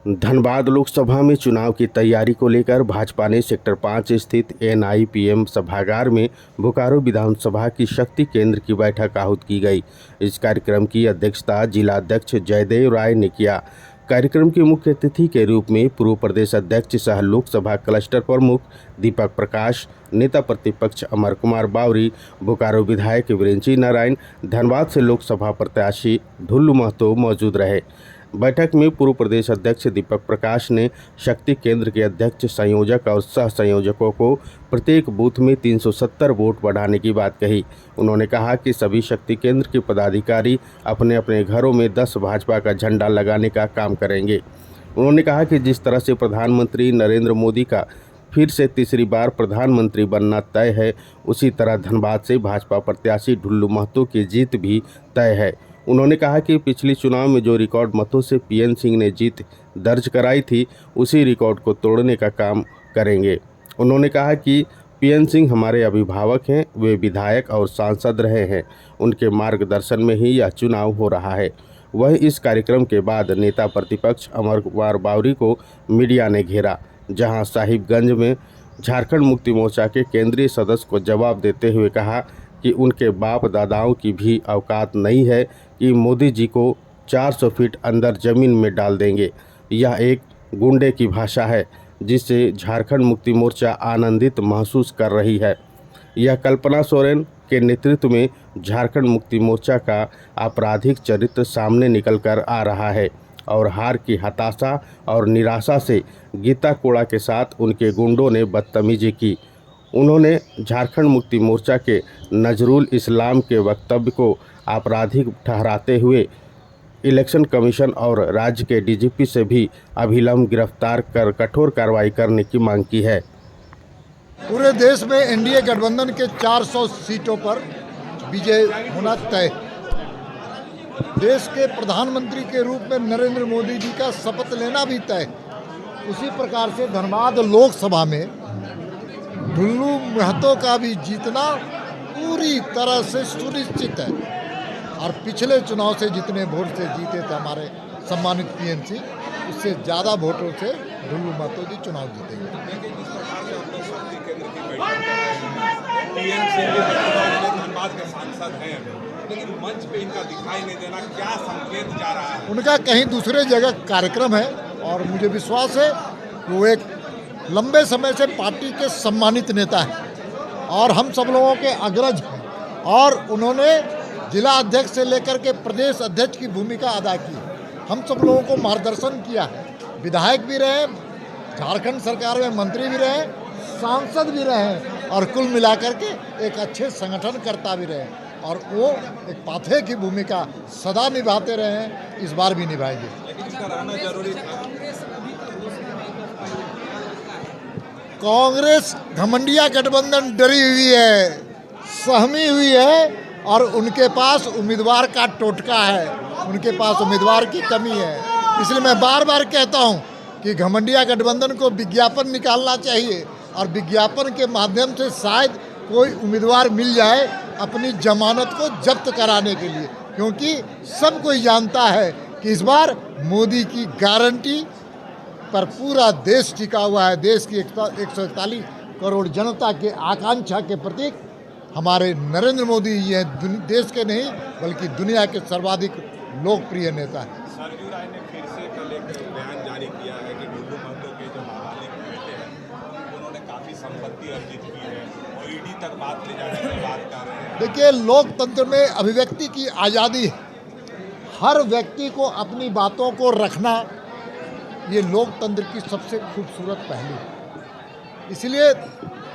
धनबाद लोकसभा में चुनाव की तैयारी को लेकर भाजपा ने सेक्टर 5 स्थित NIPM सभागार में बोकारो विधानसभा की शक्ति केंद्र की बैठक आहूत की गई। इस कार्यक्रम की अध्यक्षता जिलाध्यक्ष जयदेव राय ने किया। कार्यक्रम के मुख्य अतिथि के रूप में पूर्व प्रदेश अध्यक्ष सह लोकसभा क्लस्टर प्रमुख दीपक प्रकाश, नेता प्रतिपक्ष अमर कुमार बावरी, बोकारो विधायक वीरेंद्र नारायण, धनबाद से लोकसभा प्रत्याशी ढुल्लू महतो मौजूद रहे। बैठक में पूर्व प्रदेश अध्यक्ष दीपक प्रकाश ने शक्ति केंद्र के अध्यक्ष, संयोजक और सह संयोजकों को प्रत्येक बूथ में 370 वोट बढ़ाने की बात कही। उन्होंने कहा कि सभी शक्ति केंद्र के पदाधिकारी अपने अपने घरों में 10 भाजपा का झंडा लगाने का काम करेंगे। उन्होंने कहा कि जिस तरह से प्रधानमंत्री नरेंद्र मोदी का फिर से तीसरी बार प्रधानमंत्री बनना तय है, उसी तरह धनबाद से भाजपा प्रत्याशी ढुल्लू महतो की जीत भी तय है। उन्होंने कहा कि पिछले चुनाव में जो रिकॉर्ड मतों से PN सिंह ने जीत दर्ज कराई थी, उसी रिकॉर्ड को तोड़ने का काम करेंगे। उन्होंने कहा कि PN सिंह हमारे अभिभावक हैं, वे विधायक और सांसद रहे हैं, उनके मार्गदर्शन में ही यह चुनाव हो रहा है। वह इस कार्यक्रम के बाद नेता प्रतिपक्ष अमर कुमार बावरी को मीडिया ने घेरा, जहां साहिबगंज में झारखंड मुक्ति मोर्चा के केंद्रीय सदस्य को जवाब देते हुए कहा कि उनके बाप दादाओं की भी औकात नहीं है कि मोदी जी को 400 फीट अंदर ज़मीन में डाल देंगे। यह एक गुंडे की भाषा है, जिससे झारखंड मुक्ति मोर्चा आनंदित महसूस कर रही है। यह कल्पना सोरेन के नेतृत्व में झारखंड मुक्ति मोर्चा का आपराधिक चरित्र सामने निकल कर आ रहा है और हार की हताशा और निराशा से गीता कोड़ा के साथ उनके गुंडों ने बदतमीजी की। उन्होंने झारखंड मुक्ति मोर्चा के नजरुल इस्लाम के वक्तव्य को आपराधिक ठहराते हुए इलेक्शन कमीशन और राज्य के DGP से भी अभिलंब गिरफ्तार कर कठोर कार्रवाई करने की मांग की है। पूरे देश में NDA गठबंधन के 400 सीटों पर विजय होना तय। देश के प्रधानमंत्री के रूप में नरेंद्र मोदी जी का शपथ लेना भी तय। उसी प्रकार से धनबाद लोकसभा में ढुल्लू महतो का भी जीतना पूरी तरह से सुनिश्चित है और पिछले चुनाव से जितने वोट से जीते थे हमारे सम्मानित PN सिंह, उससे ज़्यादा वोटों से ढुल्लू महतो जी चुनाव जीतेंगे। लेकिन मंच पे इनका दिखाई नहीं देना, क्या संकेत जा रहा है? उनका कहीं दूसरे जगह कार्यक्रम है और मुझे विश्वास है वो एक लंबे समय से पार्टी के सम्मानित नेता हैं और हम सब लोगों के अग्रज हैं और उन्होंने जिला अध्यक्ष से लेकर के प्रदेश अध्यक्ष की भूमिका अदा की। हम सब लोगों को मार्गदर्शन किया है, विधायक भी रहे, झारखंड सरकार में मंत्री भी रहे, सांसद भी रहे और कुल मिलाकर के एक अच्छे संगठनकर्ता भी रहे और वो एक पाथे की भूमिका सदा निभाते रहे हैं, इस बार भी निभाएंगे। कांग्रेस घमंडिया गठबंधन डरी हुई है, सहमी हुई है और उनके पास उम्मीदवार का टोटका है, उनके पास उम्मीदवार की कमी है। इसलिए मैं बार बार कहता हूं कि घमंडिया गठबंधन को विज्ञापन निकालना चाहिए और विज्ञापन के माध्यम से शायद कोई उम्मीदवार मिल जाए अपनी जमानत को जब्त कराने के लिए, क्योंकि सब कोई जानता है कि इस बार मोदी की गारंटी पर पूरा देश टिका हुआ है। देश की 141 करोड़ जनता के आकांक्षा के प्रतीक हमारे नरेंद्र मोदी ये देश के नहीं बल्कि दुनिया के सर्वाधिक लोकप्रिय नेता हैं। सरयू राय ने फिर से कल एक बयान जारी किया है कि ढुल्लू महतो के जो नाबालिग बेटे हैं उन्होंने काफ़ी संपत्ति अर्जित की है और ED तक बात ले जाने की बात कर रहे हैं। देखिए, लोकतंत्र में अभिव्यक्ति की आज़ादी है, हर व्यक्ति को अपनी बातों को रखना ये लोकतंत्र की सबसे खूबसूरत पहलू है। इसलिए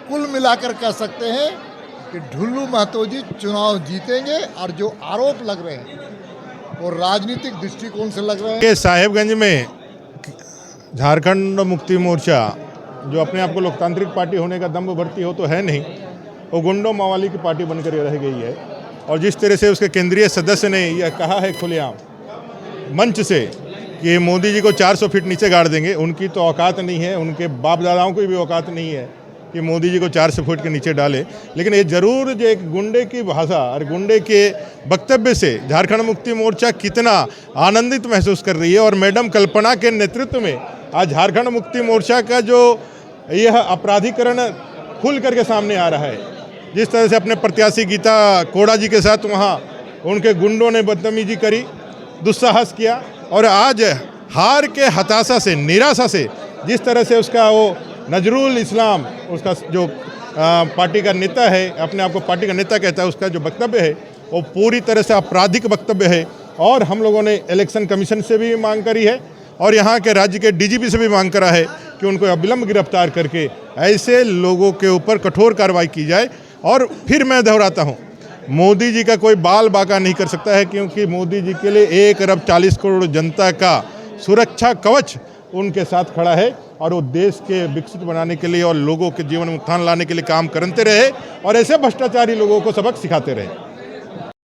कुल मिलाकर कह सकते हैं कि ढुल्लू महतो जी चुनाव जीतेंगे और जो आरोप लग रहे हैं वो राजनीतिक दृष्टिकोण से लग रहे हैं। साहिबगंज में झारखंड मुक्ति मोर्चा जो अपने आप को लोकतांत्रिक पार्टी होने का दम्भ भरती हो तो है नहीं, वो गुंडों मवाली की पार्टी बनकर रह गई है। और जिस तरह से उसके केंद्रीय सदस्य ने यह कहा है खुलेआम मंच से कि मोदी जी को 400 फीट नीचे गाड़ देंगे, उनकी तो औकात नहीं है, उनके बाप दादाओं की भी औकात नहीं है कि मोदी जी को 400 फुट के नीचे डाले, लेकिन ये जरूर जो एक गुंडे की भाषा और गुंडे के वक्तव्य से झारखंड मुक्ति मोर्चा कितना आनंदित महसूस कर रही है। और मैडम कल्पना के नेतृत्व में आज झारखंड मुक्ति मोर्चा का जो यह अपराधीकरण खुल करके सामने आ रहा है, जिस तरह से अपने प्रत्याशी गीता कोड़ा जी के साथ वहाँ उनके गुंडों ने बदतमीजी करी, दुस्साहस किया, और आज हार के हताशा से, निराशा से जिस तरह से उसका वो नजरुल इस्लाम, उसका जो पार्टी का नेता है, अपने आप को पार्टी का नेता कहता है, उसका जो वक्तव्य है वो पूरी तरह से आपराधिक वक्तव्य है। और हम लोगों ने इलेक्शन कमीशन से भी मांग करी है और यहाँ के राज्य के डीजीपी से भी मांग करा है कि उनको अविलंब गिरफ्तार करके ऐसे लोगों के ऊपर कठोर कार्रवाई की जाए। और फिर मैं दोहराता हूँ, मोदी जी का कोई बाल बाका नहीं कर सकता है, क्योंकि मोदी जी के लिए 1 अरब 40 करोड़ जनता का सुरक्षा कवच उनके साथ खड़ा है और वो देश के विकसित बनाने के लिए और लोगों के जीवन में उत्थान लाने के लिए काम करते रहे और ऐसे भ्रष्टाचारी लोगों को सबक सिखाते रहे।